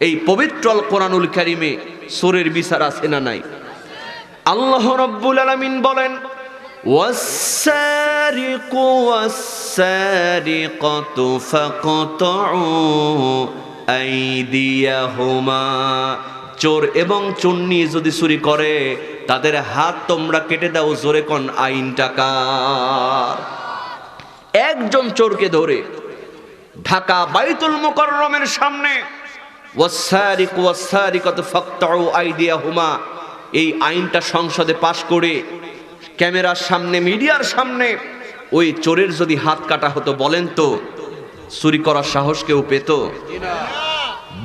এই পবিত্র আল কোরআনুল কারীমে চোরের বিচার আছে না নাই? আল্লাহ রাব্বুল আলামিন বলেন, ওয়াস-সারিকু ওয়াস-সারিকাতু ফাকতাউ আইদিয়াহুমা, চোর এবং চোরনি যদি চুরি করে তাদের হাত তোমরা কেটে দাও। জোরে কোন আইনটা কার? একজন চোরকে ধরে ঢাকা বাইতুল মুকাররমের সামনে ওয়াস-সারিকু ওয়াস-সারিকাতু ফাকতাউ আইদিয়াহুমা, এই আইনটা সংসদে পাশ করে ক্যামেরার সামনে, মিডিয়ার সামনে ওই চোরের যদি হাত কাটা হতো, বলেন তো চুরি করার সাহস কেউ পেত?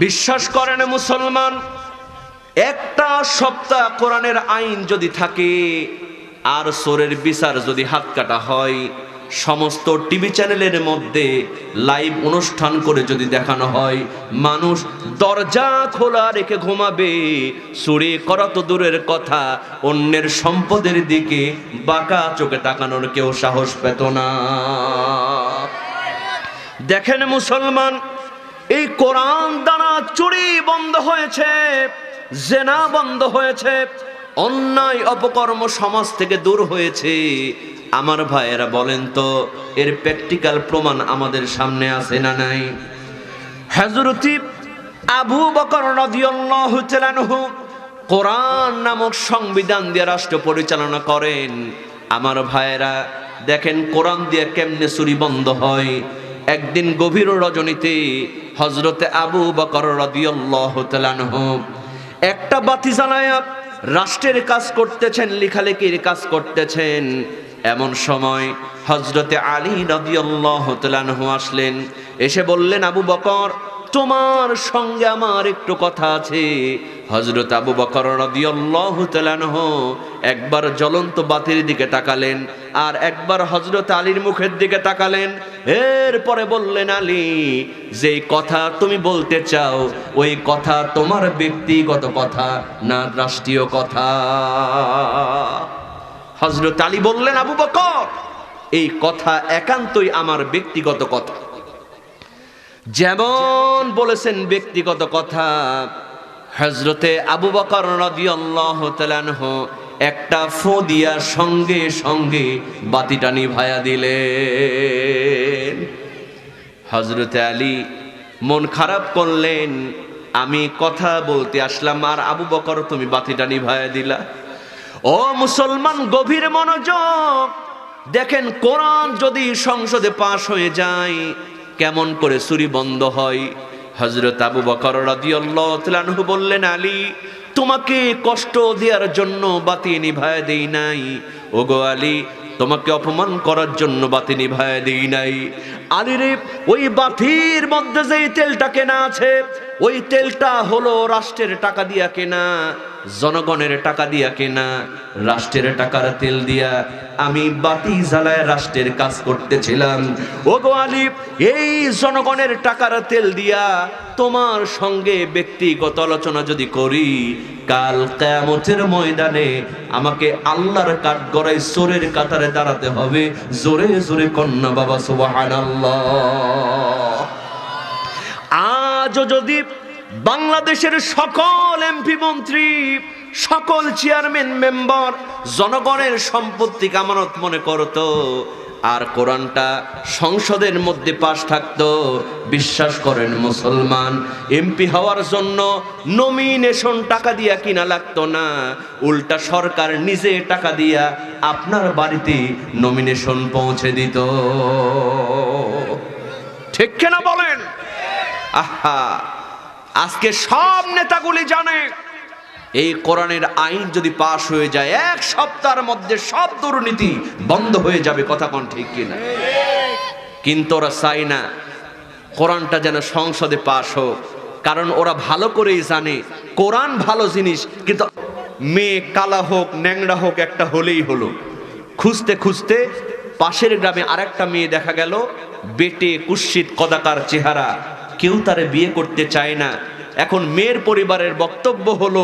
বিশ্বাস করেন মুসলমান, একটা সপ্তাহ কোরআনের আইন যদি থাকে আর চোরের বিচার যদি হাত কাটা হয়, সমস্ত টিভি চ্যানেলের মধ্যে লাইভ অনুষ্ঠান করে যদি দেখানো হয়, মানুষ দরজা খোলা রেখে ঘুমাবে। চুরি করা তো দূরের কথা, অন্যের সম্পদের দিকে বাঁকা চোখে তাকানোর কেউ সাহস পেত না। দেখেন মুসলমান, এই কোরআন দ্বারা চুরি বন্ধ হয়েছে, জেনা বন্ধ হয়েছে, অন্যায় অপকর্ম সমাজ থেকে দূর হয়েছে। আমার ভাইয়েরা বলেন তো, এর প্র্যাকটিক্যাল প্রমাণ আমাদের সামনে আছে না নাই? হযরত আবু বকর রাদিয়াল্লাহু তাআলা আনহু কোরআন নামক সংবিধান দিয়ে রাষ্ট্র পরিচালনা করেন। আমার ভাইয়েরা দেখেন কোরআন দিয়ে কেমনে চুরি বন্ধ হয়। একদিন গভীর রজনীতে হযরত আবু বকর রাদিয়াল্লাহু তাআলা আনহু একটা বাতি জ্বালায়া রাষ্ট্রের কাজ করতেছেন, লেখালেখির কাজ করতেছেন। এমন সময় হযরতে আলী রাদিয়াল্লাহু তাআলা আনহু আসলেন, এসে বললেন, আবু বকর, তোমার সঙ্গে আমার একটু কথা আছে। হযরত আবু বকর রাদিয়াল্লাহু তাআলা আনহু একবার জ্বলন্ত বাতির দিকে তাকালেন আর একবার হযরত আলীর মুখের দিকে তাকালেন। এরপরে বললেন, আলী, যেই কথা তুমি বলতে চাও ওই কথা তোমার ব্যক্তিগত কথা না রাষ্ট্রীয় কথা? হযরত আলী বললেন, আবু বকর, এই কথা একান্তই আমার ব্যক্তিগত কথা। যেমন বলেছেন ব্যক্তিগত কথা, হযরতে আবু বকর রাদিয়াল্লাহু তাআলা আনহু একটা ফু দিয়া সঙ্গে সঙ্গে বাতিটা নিভায়া দিলেন। হযরতে আলী মন খারাপ করলেন, আমি কথা বলতে আসলাম আর আবু বকর তুমি বাতিটা নিভায়া দিলা। ও মুসলমান, গভীর মনোযোগ। দেখেন কোরআন যদি সংসদে পাশ হয়ে যায় কেমন করে চুরি বন্ধ হয়। হযরত আবু বকর রাদিয়াল্লাহু তাআলা আনহু বললেন, আলী, তোমাকে কষ্ট দেওয়ার জন্য বাতি নিভায়া দেই নাই। ওগো আলী, তোমাকে অপমান করার জন্য বাতি নিভায়া দেই নাই। আলী রে, ওই বাতির মধ্যে যেই তেলটা কেনা আছে ওই তেলটা হলো রাষ্ট্রের টাকা দিয়া কেনা, জনগণের টাকা দিয়া কেনা। রাষ্ট্রের টাকার তেল দিয়া আমি বাতি জ্বালায় রাষ্ট্রের কাজ করতেছিলাম। ওগো আলী, এই জনগণের টাকার তেল দিয়া তোমার সঙ্গে ব্যক্তিগত আলোচনা যদি করি, কাল কিয়ামতের ময়দানে আমাকে আল্লাহর কাঠগড়ায় চোরের কাতারে দাঁড়াতে হবে। জোরে জোরে কন্যা বাবা সুবহানাল্লাহ। আজও যদি বাংলাদেশের সকল এমপি মন্ত্রী, সকল চেয়ারম্যান মেম্বার জনগণের সম্পত্তিকে আমানত মনে করতো আর কোরআনটা সংসদের মধ্যে পাশ থাকতো, বিশ্বাস করেন মুসলমান, এমপি হওয়ার জন্য নমিনেশন টাকা দিয়া কিনা লাগতো না, উল্টা সরকার নিজে টাকা দিয়া আপনার বাড়িতে নমিনেশন পৌঁছে দিত। ঠিক কিনা বলেন? আহা, আজকে সব নেতাগুলি জানে এই কোরআনের আইন যদি পাশ হয়ে যায় এক সপ্তাহের মধ্যে সব দুর্নীতি বন্ধ হয়ে যাবে। কথা কোন ঠিক কিনা? কিন্তু ওরা চায় না কোরআনটা যেন সংসদে পাশ হোক, কারণ ওরা ভালো করেই জানে কোরআন ভালো জিনিস, কিন্তু মেয়ে কালা হোক ন্যাংরা হোক একটা হলেই হলো। খুঁজতে খুঁজতে পাশের গ্রামে আরেকটা মেয়ে দেখা গেল, বেটে কুৎসিত কদাকার চেহারা, কেউ তারে বিয়ে করতে চায় না। এখন মেয়ের পরিবারের বক্তব্য হলো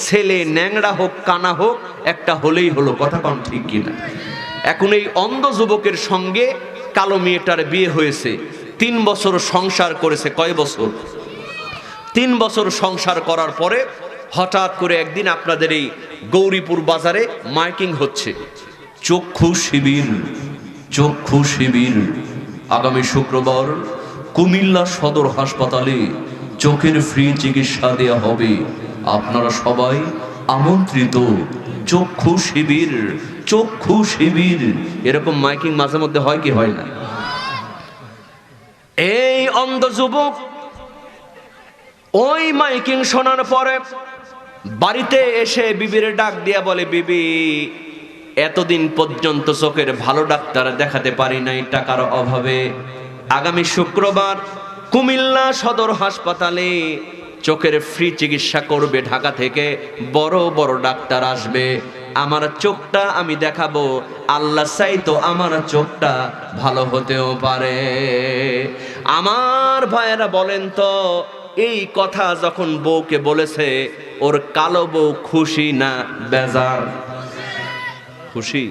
ছেলে ন্যাংরা হোক কানা হোক একটা হলেই হলো। কথা কোন ঠিক কিনা? এখন এই অন্ধ যুবকের সঙ্গে কালো মেয়েটার বিয়ে হয়েছে, 3 বছর সংসার করেছে। কয় বছর? 3 বছর সংসার করার পরে হঠাৎ করে একদিন আপনাদের এই গৌরীপুর বাজারে মাইকিং হচ্ছে, চক্ষু শিবির, চক্ষু শিবির। আগামী শুক্রবার কুমিল্লা সদর হাসপাতালে চোখের ফ্রি চিকিৎসা দেয়া হবে, আপনারা সবাই আমন্ত্রিত। চক্ষু শিবির, চক্ষু শিবির। এরকম মাইকিং মাঝে মধ্যে হয় কি হয় না? এই অন্ধ যুবক ওই মাইকিং শোনার পরে বাড়িতে এসে বিবির ডাক দিয়া বলে, বিবি, এতদিন পর্যন্ত চোখের ভালো ডাক্তার দেখাতে পারি নাই টাকার অভাবে, আগামী শুক্রবার কুমিল্লা সদর হাসপাতালে চোখের ফ্রি চিকিৎসা করবে, ঢাকা থেকে বড় বড় ডাক্তার আসবে, আমার চোখটা আমি দেখাবো, আল্লাহ চাইতো আমার চোখটা ভালো হতেও পারে। আমার ভাইয়েরা বলেন তো, এই কথা যখন বউকে বলেছে, ওর কালো বউ খুশি না বেজার? খুশি।